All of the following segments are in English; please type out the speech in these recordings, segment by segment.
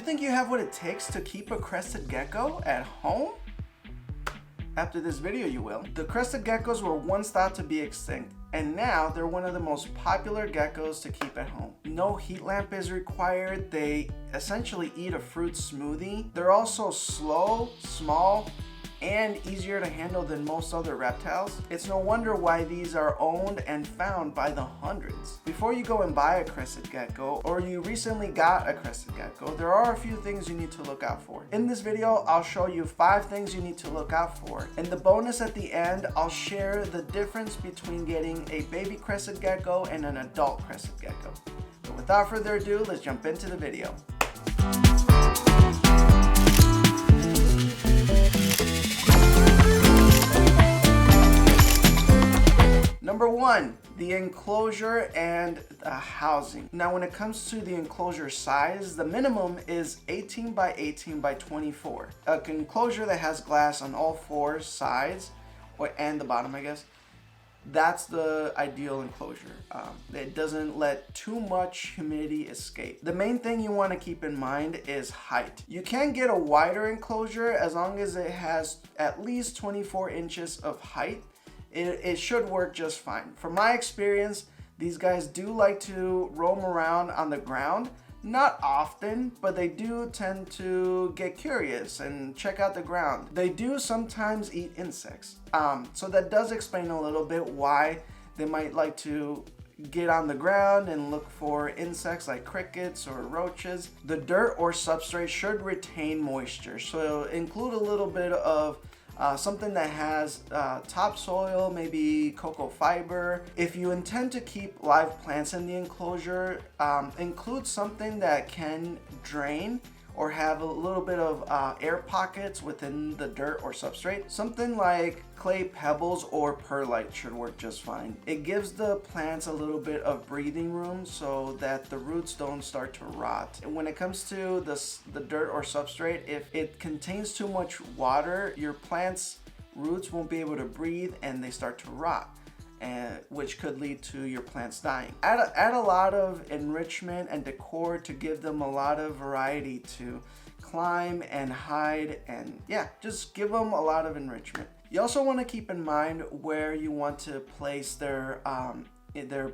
think you have what it takes to keep a crested gecko at home? After this video you will. The crested geckos were once thought to be extinct, and now they're one of the most popular geckos to keep at home. No heat lamp is required. They essentially eat a fruit smoothie. They're also slow, small, and easier to handle than most other reptiles. It's no wonder why these are owned and found by the hundreds. Before you go and buy a crested gecko, or you recently got a crested gecko, there are a few things you need to look out for. In this video, I'll show you 5 things you need to look out for. In the bonus at the end, I'll share the difference between getting a baby crested gecko and an adult crested gecko. But without further ado, let's jump into the video. Number 1, the enclosure and the housing. Now when it comes to the enclosure size, the minimum is 18 by 18 by 24. An enclosure that has glass on all 4 sides, and the bottom I guess, that's the ideal enclosure. It doesn't let too much humidity escape. The main thing you want to keep in mind is height. You can get a wider enclosure as long as it has at least 24 inches of height. It should work just fine. From my experience, these guys do like to roam around on the ground. Not often, but they do tend to get curious and check out the ground. They do sometimes eat insects. So that does explain a little bit why they might like to get on the ground and look for insects like crickets or roaches. The dirt or substrate should retain moisture, so include a little bit of something that has topsoil, maybe cocoa fiber. If you intend to keep live plants in the enclosure, include something that can drain or have a little bit of air pockets within the dirt or substrate. Something like clay pebbles or perlite should work just fine. It gives the plants a little bit of breathing room so that the roots don't start to rot. And when it comes to the dirt or substrate, if it contains too much water, your plant's roots won't be able to breathe and they start to rot, which could lead to your plants dying. Add a lot of enrichment and decor to give them a lot of variety to climb and hide, and yeah, just give them a lot of enrichment. You also want to keep in mind where you want to place their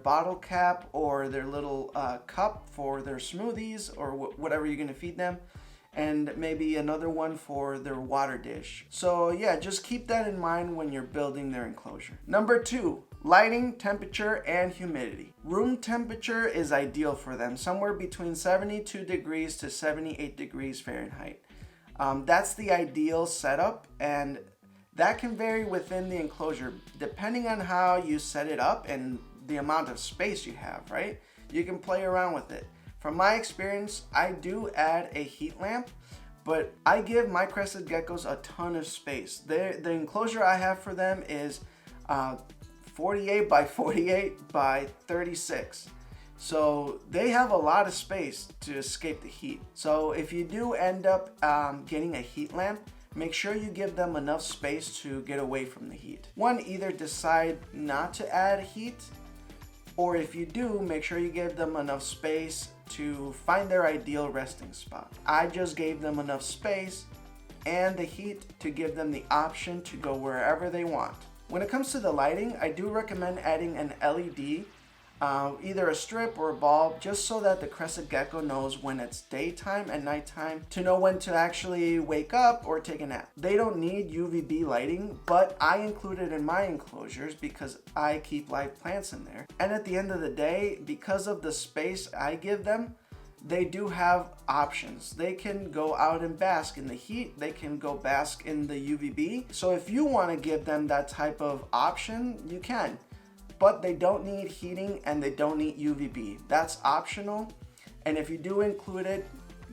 bottle cap or their little cup for their smoothies or whatever you're going to feed them, and maybe another one for their water dish. So yeah, just keep that in mind when you're building their enclosure. Number 2, lighting, temperature, and humidity. Room temperature is ideal for them, somewhere between 72 degrees to 78 degrees Fahrenheit. That's the ideal setup, and that can vary within the enclosure depending on how you set it up and the amount of space you have, right? You can play around with it. From my experience, I do add a heat lamp, but I give my crested geckos a ton of space. The enclosure I have for them is 48 by 48 by 36. So they have a lot of space to escape the heat. So if you do end up getting a heat lamp, make sure you give them enough space to get away from the heat. One, either decide not to add heat, or if you do, make sure you give them enough space to find their ideal resting spot. I just gave them enough space and the heat to give them the option to go wherever they want. When it comes to the lighting, I do recommend adding an LED, either a strip or a bulb, just so that the crested gecko knows when it's daytime and nighttime, to know when to actually wake up or take a nap. They don't need UVB lighting, but I include it in my enclosures because I keep live plants in there. And at the end of the day, because of the space I give them, they do have options. They can go out and bask in the heat. They can go bask in the UVB. So if you want to give them that type of option, you can. But they don't need heating and they don't need UVB. That's optional. And if you do include it,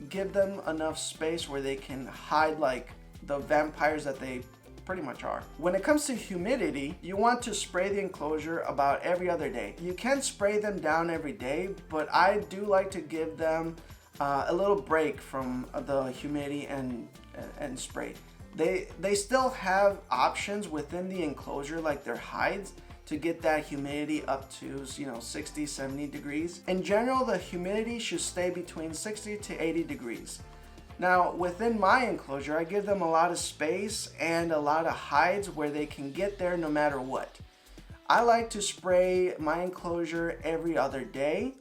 give them enough space where they can hide like the vampires that they pretty much are. When it comes to humidity, you want to spray the enclosure about every other day. You can spray them down every day, but I do like to give them a little break from the humidity and spray. They still have options within the enclosure, like their hides, to get that humidity up to 60-70 degrees. In general, the humidity should stay between 60 to 80 degrees. Now, within my enclosure, I give them a lot of space and a lot of hides where they can get there no matter what. I like to spray my enclosure every other day,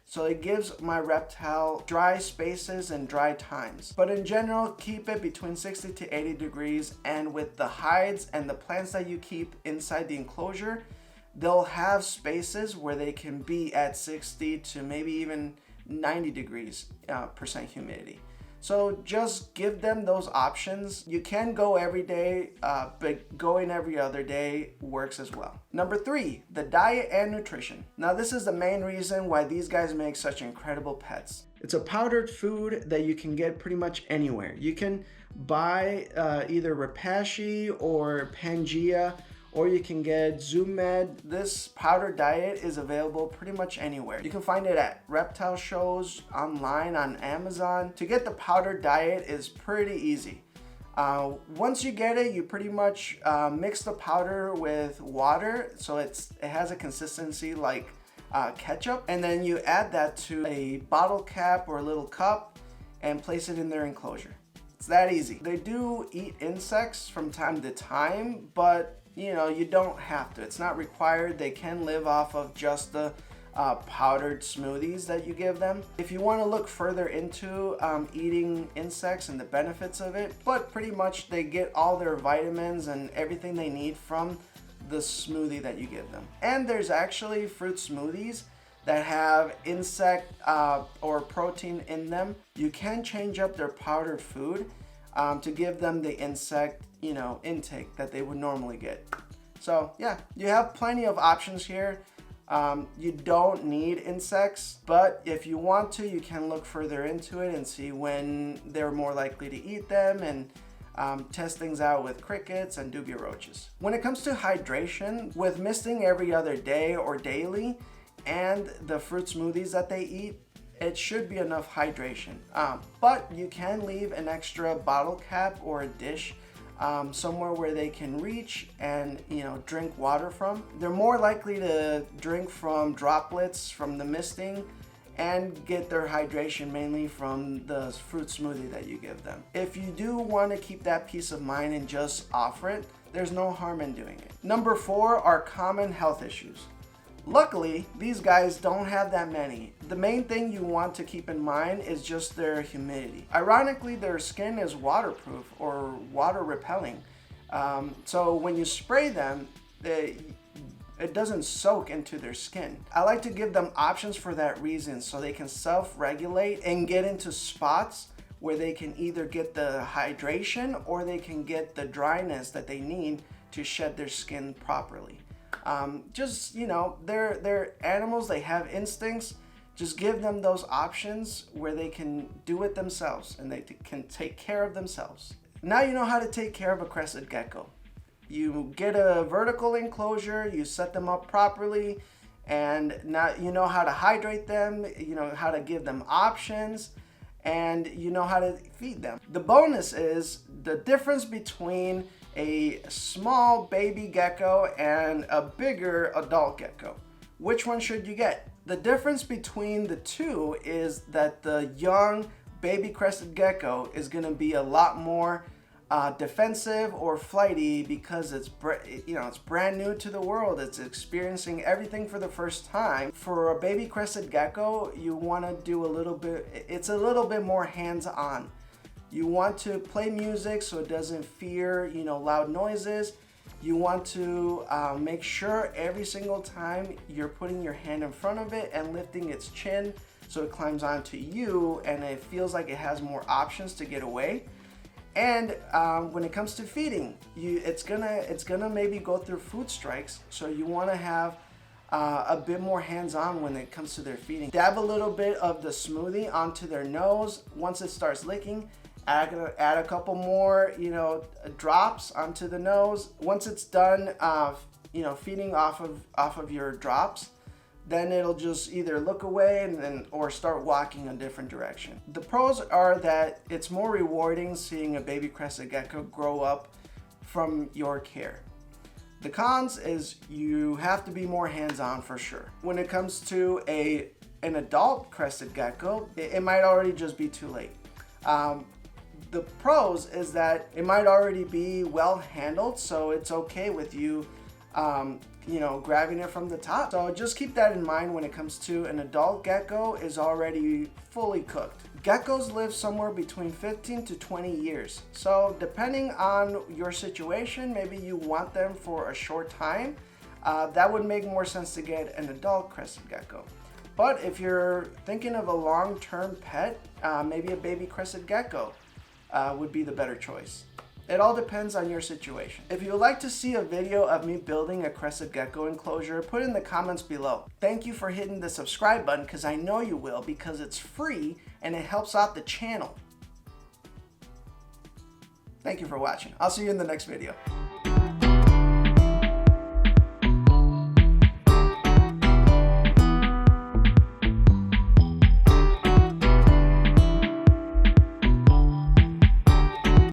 so it gives my reptile dry spaces and dry times. But in general, keep it between 60 to 80 degrees, and with the hides and the plants that you keep inside the enclosure, they'll have spaces where they can be at 60 to maybe even 90 degrees percent humidity. So just give them those options. You can go every day, but going every other day works as well. Number 3, the diet and nutrition. Now this is the main reason why these guys make such incredible pets. It's a powdered food that you can get pretty much anywhere. You can buy either Repashy or Pangea, or you can get ZoomMed. This powder diet is available pretty much anywhere. You can find it at reptile shows, online, on Amazon. To get the powder diet is pretty easy. Once you get it, you pretty much mix the powder with water, so it has a consistency like ketchup, and then you add that to a bottle cap or a little cup and place it in their enclosure. It's that easy. They do eat insects from time to time, but you know, you don't have to. It's not required. They can live off of just the powdered smoothies that you give them. If you want to look further into eating insects and the benefits of it, but pretty much they get all their vitamins and everything they need from the smoothie that you give them. And there's actually fruit smoothies that have insect or protein in them. You can change up their powdered food to give them the insect, you know, intake that they would normally get. So yeah, you have plenty of options here. You don't need insects, but if you want to, you can look further into it and see when they're more likely to eat them, and test things out with crickets and dubia roaches. When it comes to hydration, with misting every other day or daily and the fruit smoothies that they eat, it should be enough hydration. But you can leave an extra bottle cap or a dish somewhere where they can reach and, you know, drink water from. They're more likely to drink from droplets from the misting and get their hydration mainly from the fruit smoothie that you give them. If you do want to keep that peace of mind and just offer it, there's no harm in doing it. Number 4 are common health issues. Luckily, these guys don't have that many. The main thing you want to keep in mind is just their humidity. Ironically, their skin is waterproof or water repelling. So when you spray them, it doesn't soak into their skin. I like to give them options for that reason, so they can self-regulate and get into spots where they can either get the hydration or they can get the dryness that they need to shed their skin properly. Just, you know, they're animals, they have instincts. Just give them those options where they can do it themselves and they can take care of themselves. Now you know how to take care of a crested gecko. You get a vertical enclosure, you set them up properly, and now you know how to hydrate them, you know how to give them options, and you know how to feed them. The bonus is the difference between a small baby gecko and a bigger adult gecko. Which one should you get? The difference between the two is that the young baby crested gecko is going to be a lot more defensive or flighty because it's brand new to the world. It's experiencing everything for the first time. For a baby crested gecko, you want to do it's a little bit more hands-on. You want to play music so it doesn't fear, you know, loud noises. You want to make sure every single time you're putting your hand in front of it and lifting its chin so it climbs onto you and it feels like it has more options to get away. And when it comes to feeding, it's gonna maybe go through food strikes, so you want to have a bit more hands-on when it comes to their feeding. Dab a little bit of the smoothie onto their nose. Once it starts licking, add a couple more, you know, drops onto the nose. Once it's done, you know, feeding off of your drops, then it'll just either look away or start walking a different direction. The pros are that it's more rewarding seeing a baby crested gecko grow up from your care. The cons is you have to be more hands-on for sure. When it comes to an adult crested gecko, it might already just be too late. The pros is that it might already be well handled, so it's okay with you, grabbing it from the top. So just keep that in mind when it comes to an adult gecko is already fully cooked. Geckos live somewhere between 15 to 20 years. So depending on your situation, maybe you want them for a short time, that would make more sense to get an adult crested gecko. But if you're thinking of a long-term pet, maybe a baby crested gecko would be the better choice. It all depends on your situation. If you would like to see a video of me building a crested gecko enclosure, put it in the comments below. Thank you for hitting the subscribe button, because I know you will, because it's free and it helps out the channel. Thank you for watching. I'll see you in the next video.